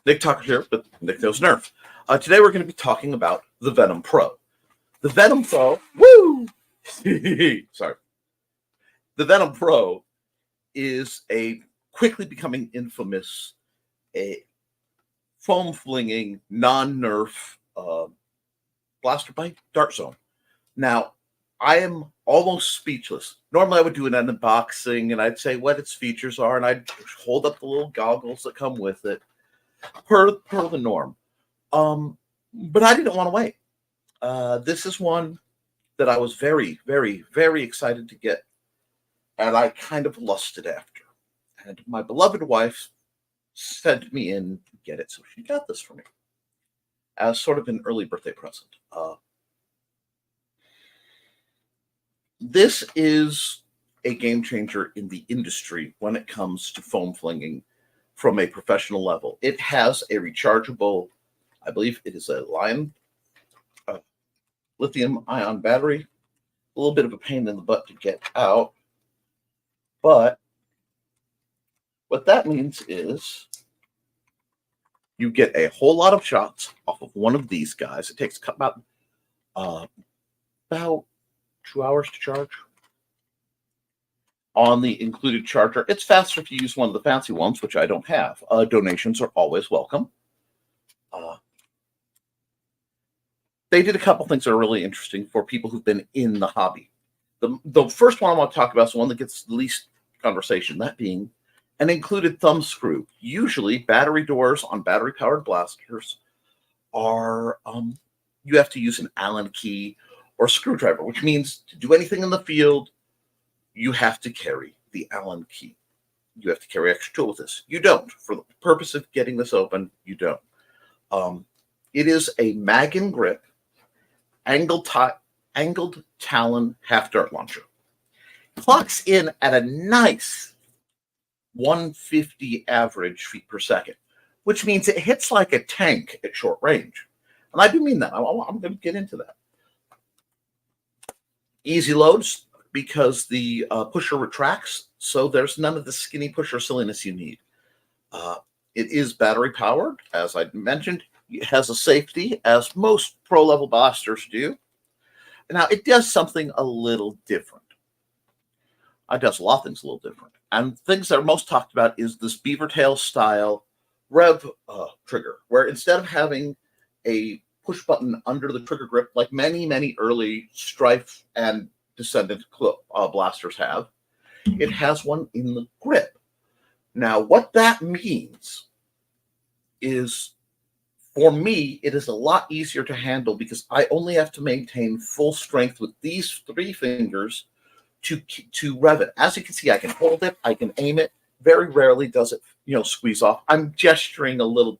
Nick Tucker here with Nick Knows Nerf. Today we're going to be talking about the Venom Pro. The Venom Pro, woo! Sorry. The Venom Pro is a quickly becoming infamous, a foam flinging, non-Nerf blaster by Dart Zone. Now, I am almost speechless. Normally, I would do an unboxing and I'd say what its features are, and I'd hold up the little goggles that come with it, per the norm. But I didn't want to wait. This is one that I was very, very, very excited to get, and I kind of lusted after. And my beloved wife sent me in to get it, so she got this for me as sort of an early birthday present. This is a game changer in the industry when it comes to foam flinging from a professional level. It has a rechargeable, I believe it is a lithium ion battery. A little bit of a pain in the butt to get out, but what that means is you get a whole lot of shots off of one of these guys. It takes about 2 hours to charge on the included charger. It's faster if you use one of the fancy ones, which I don't have. Donations are always welcome. They did a couple things that are really interesting for people who've been in the hobby. The first one I want to talk about is the one that gets the least conversation, that being an included thumb screw. Usually, battery doors on battery-powered blasters are, you have to use an Allen key or screwdriver, which means to do anything in the field, you have to carry the Allen key. You have to carry extra tool with this. You don't. For the purpose of getting this open, you don't. It is a mag and grip, angled talon half dart launcher. Clocks in at a nice 150 average feet per second, which means it hits like a tank at short range. And I do mean that. I'm going to get into that. Easy loads because the pusher retracts, so there's none of the skinny pusher silliness you need. It is battery powered, as I mentioned. It has a safety, as most pro level blasters do. Now, it does something a little different. It does a lot of things a little different. And things that are most talked about is this beaver tail style rev trigger, where instead of having a push button under the trigger grip like many early Strife and Descendant blasters have, it has one in the grip. Now, what that means is, for me, it is a lot easier to handle because I only have to maintain full strength with these 3 fingers to rev it. As you can see, I can hold it, I can aim it. Very rarely does it, squeeze off. I'm gesturing a little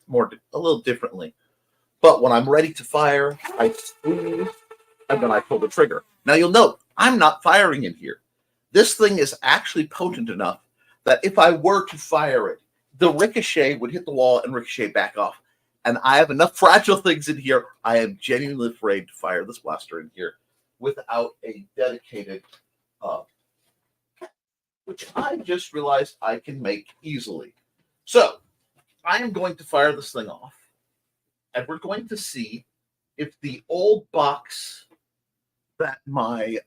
differently. But when I'm ready to fire, I squeeze, and then I pull the trigger. Now you'll note, I'm not firing in here. This thing is actually potent enough that if I were to fire it, the ricochet would hit the wall and ricochet back off. And I have enough fragile things in here, I am genuinely afraid to fire this blaster in here without a dedicated, which I just realized I can make easily. So, I am going to fire this thing off. And we're going to see if the old box that my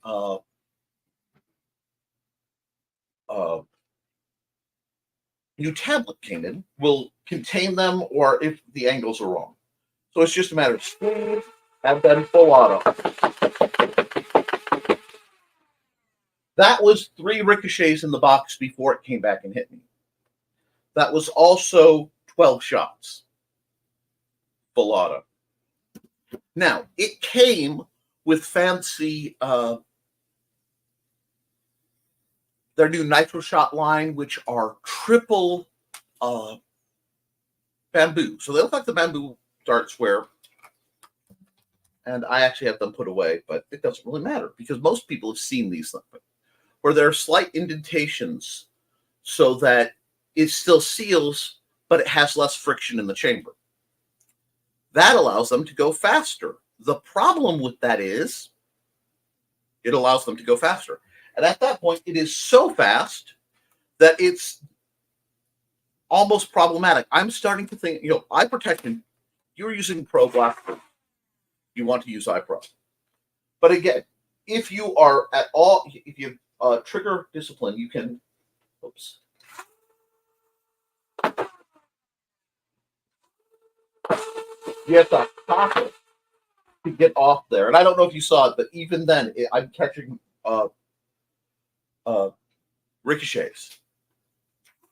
new tablet came in will contain them, or if the angles are wrong. So it's just a matter of squeeze and then full auto. That was 3 ricochets in the box before it came back and hit me. That was also 12 shots. Full auto. Now, it came with fancy, their new Nitro Shot line, which are triple bamboo. So they look like the bamboo darts and I actually have them put away, but it doesn't really matter because most people have seen these things, where there are slight indentations so that it still seals, but it has less friction in the chamber. That allows them to go faster. The problem with that is it allows them to go faster. And at that point, it is so fast that it's almost problematic. I'm starting to think, eye protection, you're using Pro Blaster. You want to use eye pro. But again, if you are at all, if you trigger discipline, you can, oops. You have to cock it to get off there. And I don't know if you saw it, but even then, I'm catching ricochets.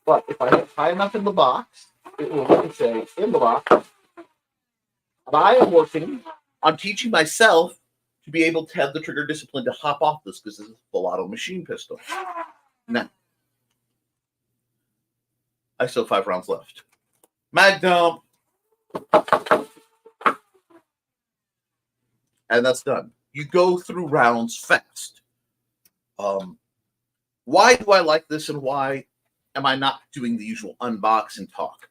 But if I hit high enough in the box, it will ricochet in the box. And I am working on teaching myself to be able to have the trigger discipline to hop off this, because this is a full auto machine pistol. Now, I still have 5 rounds left. Mag dump. And that's done. You go through rounds fast. Why do I like this, and why am I not doing the usual unbox and talk?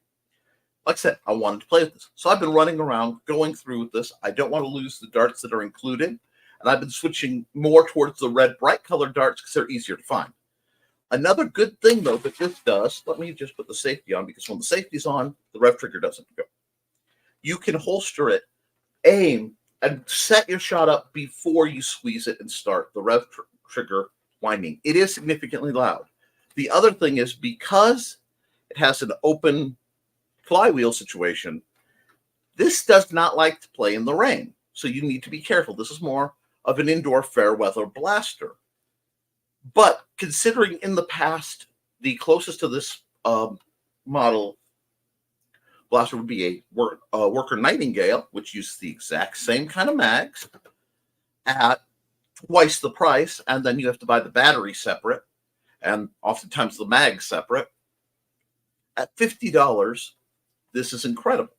Like I said, I wanted to play with this. So I've been running around, going through with this. I don't want to lose the darts that are included. And I've been switching more towards the red, bright colored darts because they're easier to find. Another good thing, though, that this does, let me just put the safety on, because when the safety's on, the rev trigger doesn't go. You can holster it, aim, and set your shot up before you squeeze it and start the rev trigger winding. It is significantly loud. The other thing is, because it has an open flywheel situation, this does not like to play in the rain. So you need to be careful. This is more of an indoor fair weather blaster. But considering in the past, the closest to this model blaster would be a Worker Nightingale, which uses the exact same kind of mags at twice the price, and then you have to buy the battery separate, and oftentimes the mag separate. At $50, this is incredible.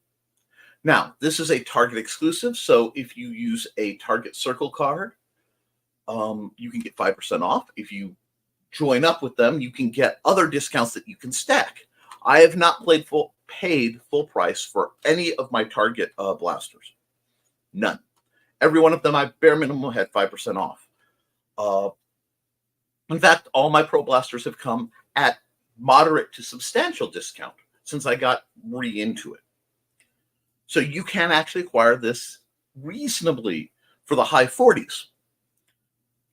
Now, this is a Target exclusive, so if you use a Target Circle card, you can get 5% off. If you join up with them, you can get other discounts that you can stack. I have not paid full price for any of my Target blasters. None. Every one of them, I bare minimum had 5% off. In fact, all my Pro Blasters have come at moderate to substantial discount since I got into it. So you can actually acquire this reasonably for the high 40s.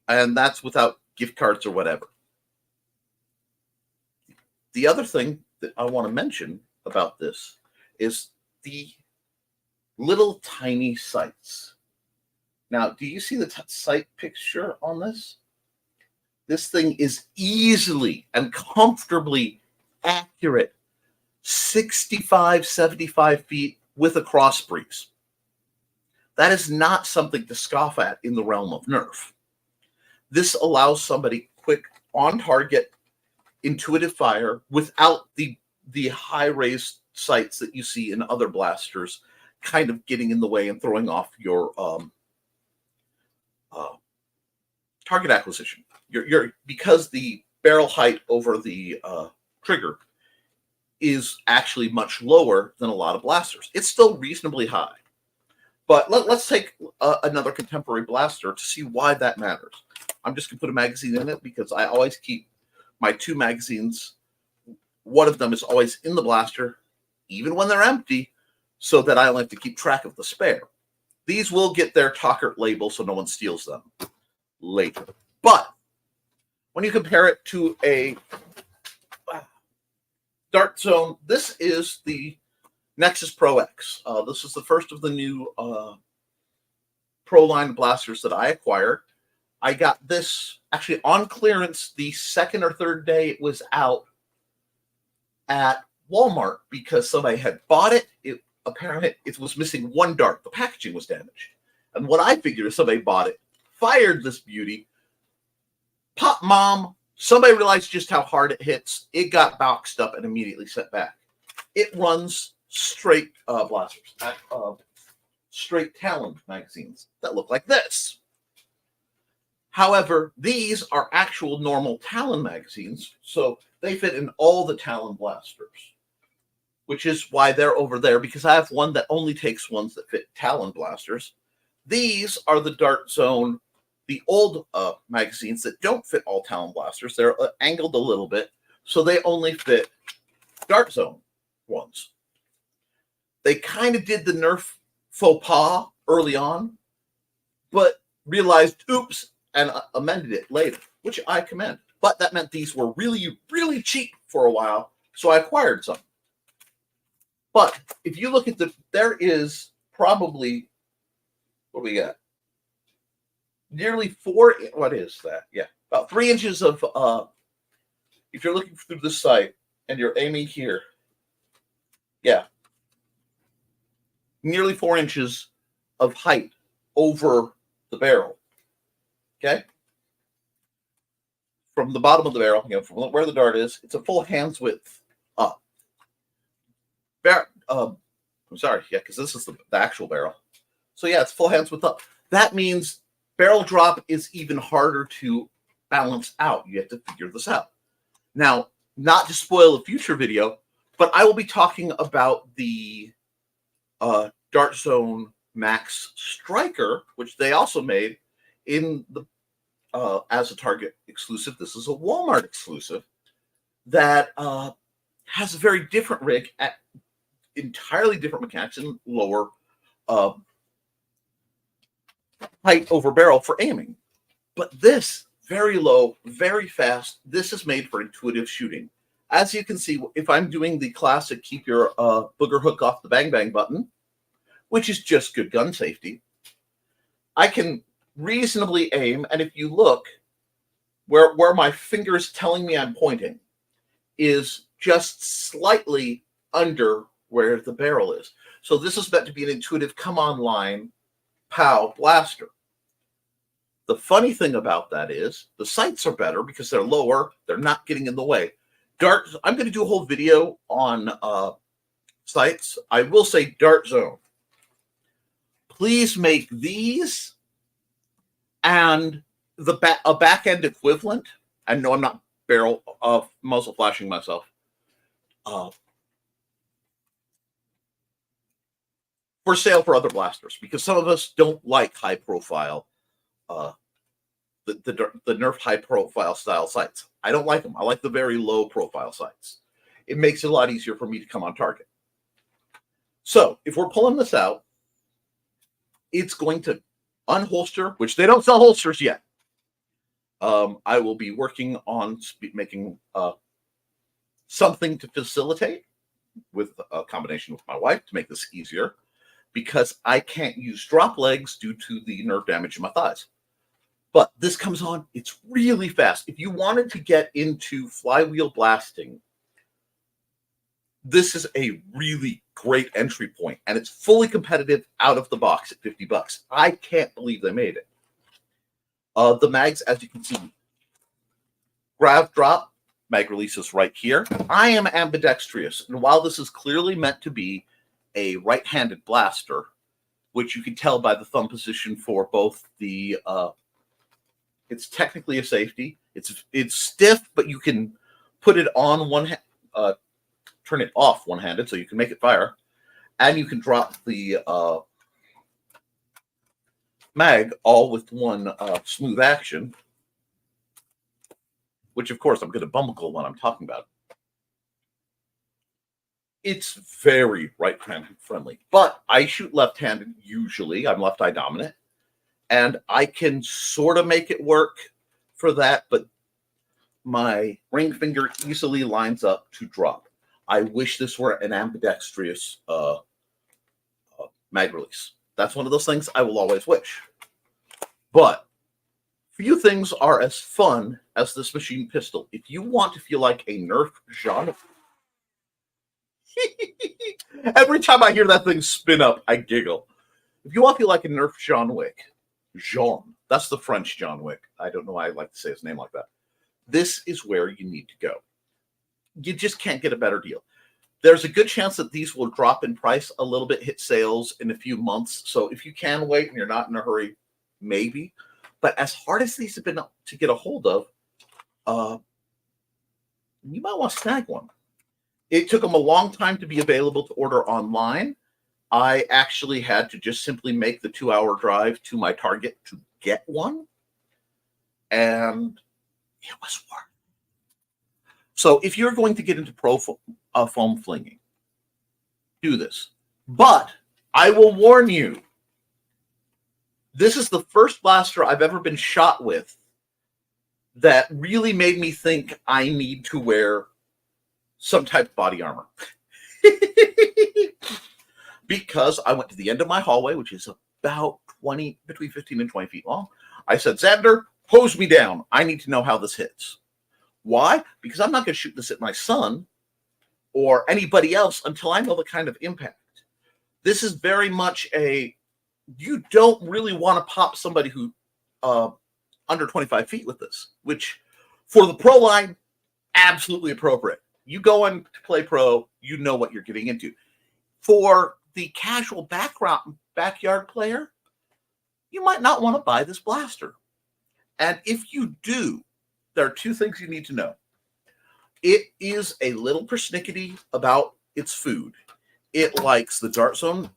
And that's without gift cards or whatever. The other thing that I want to mention about this is the little tiny sights. Now, do you see the sight picture on this? This thing is easily and comfortably accurate 65, 75 feet with a cross breeze. That is not something to scoff at in the realm of Nerf. This allows somebody quick, on target, intuitive fire without the high raised sights that you see in other blasters kind of getting in the way and throwing off your target acquisition. Because the barrel height over the trigger is actually much lower than a lot of blasters. It's still reasonably high. But let's take another contemporary blaster to see why that matters. I'm just going to put a magazine in it because I always keep my 2 magazines. One of them is always in the blaster, even when they're empty, so that I only have to keep track of the spare. These will get their Talkert label so no one steals them later. But when you compare it to a Dart Zone, this is the Nexus Pro X. This is the first of the new Pro line blasters that I acquired. I got this actually on clearance the second or third day it was out at Walmart because somebody had bought it. Apparently it was missing one dart. The packaging was damaged. And what I figured is somebody bought it, fired this beauty, pop mom, somebody realized just how hard it hits. It got boxed up and immediately sent back. It runs straight blasters, straight Talon magazines that look like this. However, these are actual normal Talon magazines, so they fit in all the Talon blasters, which is why they're over there, because I have one that only takes ones that fit Talon blasters. These are the Dart Zone, the old magazines that don't fit all Talon blasters. They're angled a little bit, so they only fit Dart Zone. ones. They kind of did the Nerf faux pas early on, but realized, oops, and amended it later, which I commend. But that meant these were really, really cheap for a while, so I acquired some. But if you look at there is probably, what do we got? Nearly what is that? Yeah, about 3 inches of, if you're looking through the sight and you're aiming here, yeah, nearly 4 inches of height over the barrel. Okay? From the bottom of the barrel, from where the dart is, it's a full hand's width up. I'm sorry, yeah, because this is the actual barrel. So yeah, it's full hand's width up. That means barrel drop is even harder to balance out. You have to figure this out. Now, not to spoil a future video, but I will be talking about the Dart Zone Max Striker, which they also made in the as a Target exclusive. This is a Walmart exclusive that has a very different rig at entirely different mechanics and lower height over barrel for aiming. But this, very low, very fast, this is made for intuitive shooting. As you can see, if I'm doing the classic keep your booger hook off the bang bang button, which is just good gun safety, I can reasonably aim, and if you look, where my finger is telling me I'm pointing is just slightly under where the barrel is. So this is meant to be an intuitive come online, pow, blaster. The funny thing about that is the sights are better because they're lower, they're not getting in the way. I'm going to do a whole video on sights. I will say Dart Zone. Please make these and a back end equivalent. And no, I'm not barrel muzzle flashing myself. For sale for other blasters, because some of us don't like high profile, the Nerf high profile style sights. I don't like them. I like the very low profile sights. It makes it a lot easier for me to come on target. So if we're pulling this out, it's going to unholster, which they don't sell holsters yet. I will be working on making something to facilitate with a combination with my wife to make this easier, because I can't use drop legs due to the nerve damage in my thighs. But this comes on, it's really fast. If you wanted to get into flywheel blasting, this is a really great entry point, and it's fully competitive out of the box at $50. I can't believe they made it. The mags, as you can see, grav drop, mag releases right here. I am ambidextrous, and while this is clearly meant to be a right-handed blaster, which you can tell by the thumb position for both the it's technically a safety. It's stiff, but you can put it on one hand, turn it off one-handed, so you can make it fire, and you can drop the mag all with one smooth action, which of course I'm going to bumble when I'm talking about. It's very right-handed friendly, but I shoot left-handed usually. I'm left-eye dominant, and I can sort of make it work for that, but my ring finger easily lines up to drop. I wish this were an ambidextrous mag release. That's one of those things I will always wish. But few things are as fun as this machine pistol. If you want to feel like a Nerf genre, every time I hear that thing spin up, I giggle. If you want to feel like a Nerf John Wick, that's the French John Wick. I don't know why I like to say his name like that. This is where you need to go. You just can't get a better deal. There's a good chance that these will drop in price a little bit, hit sales in a few months. So if you can wait and you're not in a hurry, maybe. But as hard as these have been to get a hold of, you might want to snag one. It took them a long time to be available to order online. I actually had to just simply make the 2-hour drive to my Target to get one. And it was worth it. So if you're going to get into pro foam flinging, do this. But I will warn you, this is the first blaster I've ever been shot with that really made me think I need to wear some type of body armor. Because I went to the end of my hallway, which is about between 15 and 20 feet long. I said, Xander, hose me down. I need to know how this hits. Why? Because I'm not going to shoot this at my son or anybody else until I know the kind of impact. This is very much you don't really want to pop somebody who under 25 feet with this, which for the pro line, absolutely appropriate. You go in to play pro, you know what you're getting into. For the casual backyard player, you might not want to buy this blaster. And if you do, there are two things you need to know. It is a little persnickety about its food. It likes the dart zone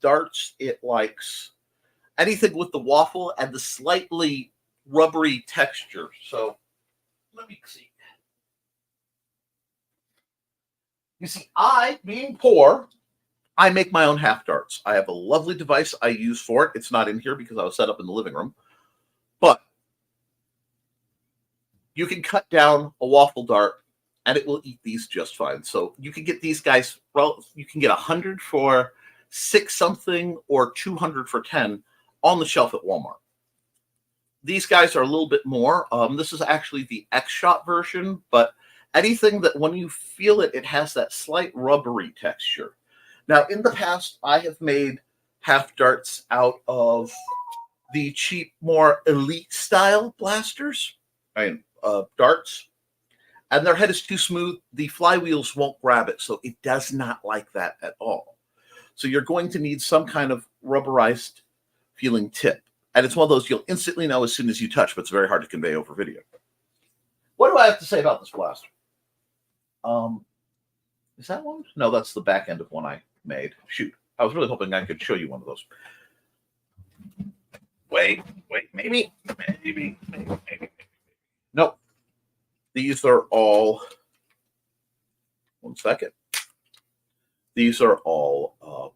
darts. It likes anything with the waffle and the slightly rubbery texture. So let me see. You see, being poor, I make my own half darts. I have a lovely device I use for it. It's not in here because I was set up in the living room. But you can cut down a waffle dart and it will eat these just fine. So you can get these guys, well, you can get 100 for 6 something or 200 for 10 on the shelf at Walmart. These guys are a little bit more. This is actually the X-Shot version, but anything that when you feel it, it has that slight rubbery texture. Now, in the past, I have made half darts out of the cheap, more elite style blasters, darts, and their head is too smooth. The flywheels won't grab it, so it does not like that at all. So you're going to need some kind of rubberized feeling tip. And it's one of those you'll instantly know as soon as you touch, but it's very hard to convey over video. What do I have to say about this blaster? Is that one? No, that's the back end of one I made. Shoot. I was really hoping I could show you one of those. Wait, maybe. Nope. These are all, one second. These are all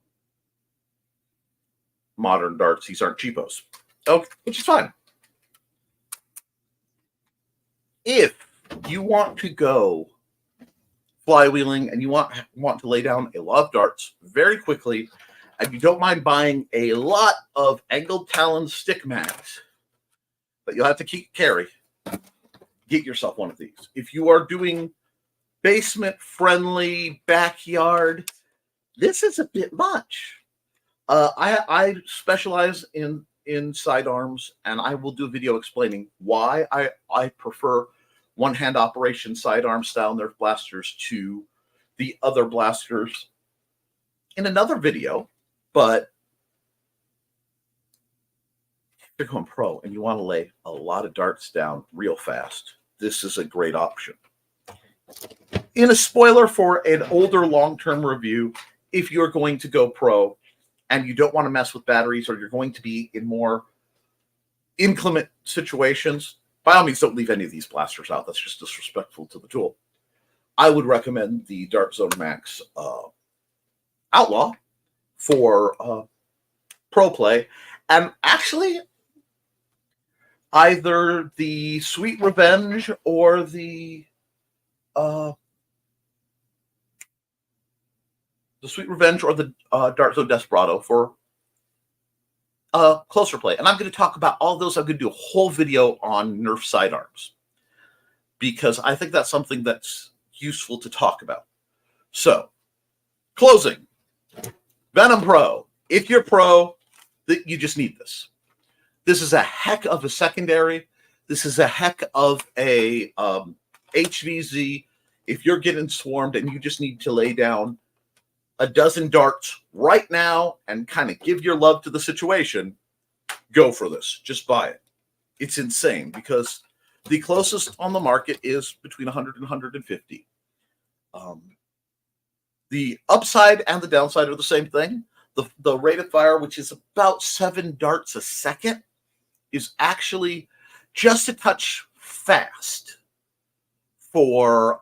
modern darts. These aren't cheapos. Okay, which is fine. If you want to go flywheeling and you want to lay down a lot of darts very quickly, and you don't mind buying a lot of angled talon stick mags that you'll have to carry, get yourself one of these. If you are doing basement friendly backyard, this is a bit much. I specialize in sidearms, and I will do a video explaining why I prefer one-hand operation sidearm style Nerf blasters to the other blasters in another video. But if you're going pro and you want to lay a lot of darts down real fast, this is a great option. In a spoiler for an older long-term review, if you're going to go pro and you don't want to mess with batteries, or you're going to be in more inclement situations, by all means, don't leave any of these blasters out. That's just disrespectful to the tool. I would recommend the Dart Zone Max Outlaw for pro play. And actually, either the Sweet Revenge or the Dart Zone Desperado for closer play. And I'm going to talk about all those. I'm going to do a whole video on Nerf sidearms because I think that's something that's useful to talk about. So, closing. Venom Pro. If you're pro, you just need this. This is a heck of a secondary. This is a heck of a HVZ. If you're getting swarmed and you just need to lay down a dozen darts right now and kind of give your love to the situation, go for this. Just buy it. It's insane because the closest on the market is between 100 and 150. The upside and the downside are the same thing. The rate of fire, which is about 7 darts a second, is actually just a touch fast for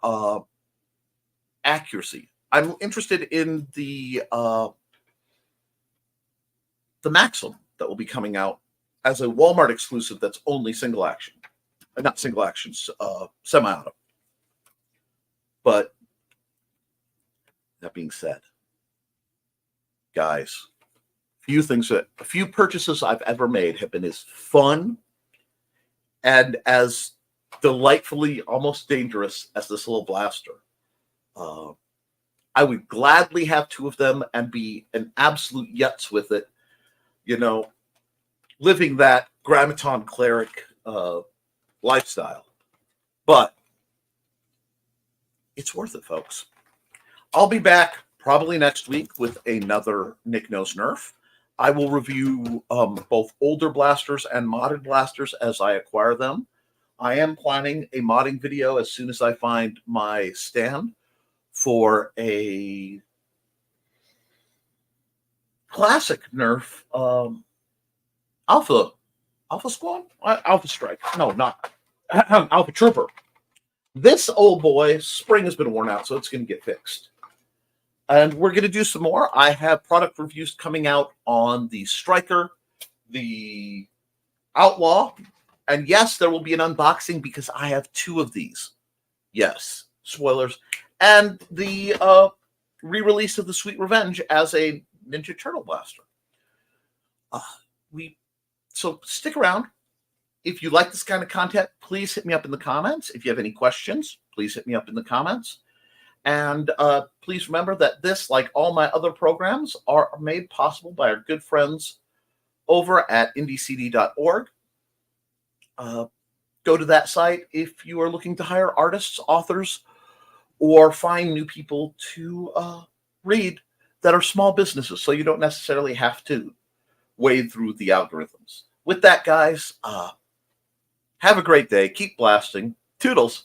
accuracy. I'm interested in the Maxim that will be coming out as a Walmart exclusive that's only single action. Not single actions, semi-auto. But that being said, guys, a few purchases I've ever made have been as fun and as delightfully almost dangerous as this little blaster. I would gladly have two of them and be an absolute yutz with it, you know, living that Grammaton cleric lifestyle. But it's worth it, folks. I'll be back probably next week with another Nick Knows Nerf. I will review both older blasters and modded blasters as I acquire them. I am planning a modding video as soon as I find my stand for a classic Nerf Alpha Squad? Alpha Strike. No, not Alpha Trooper. This old boy, spring has been worn out, so it's going to get fixed. And we're going to do some more. I have product reviews coming out on the Striker, the Outlaw, and yes, there will be an unboxing because I have two of these. Yes, spoilers. And the re-release of the Sweet Revenge as a Ninja Turtle blaster. So stick around. If you like this kind of content, please hit me up in the comments. If you have any questions, please hit me up in the comments. And please remember that this, like all my other programs, are made possible by our good friends over at indiecd.org. Go to that site if you are looking to hire artists, authors, or find new people to read that are small businesses, so you don't necessarily have to wade through the algorithms. With that, guys, have a great day. Keep blasting. Toodles.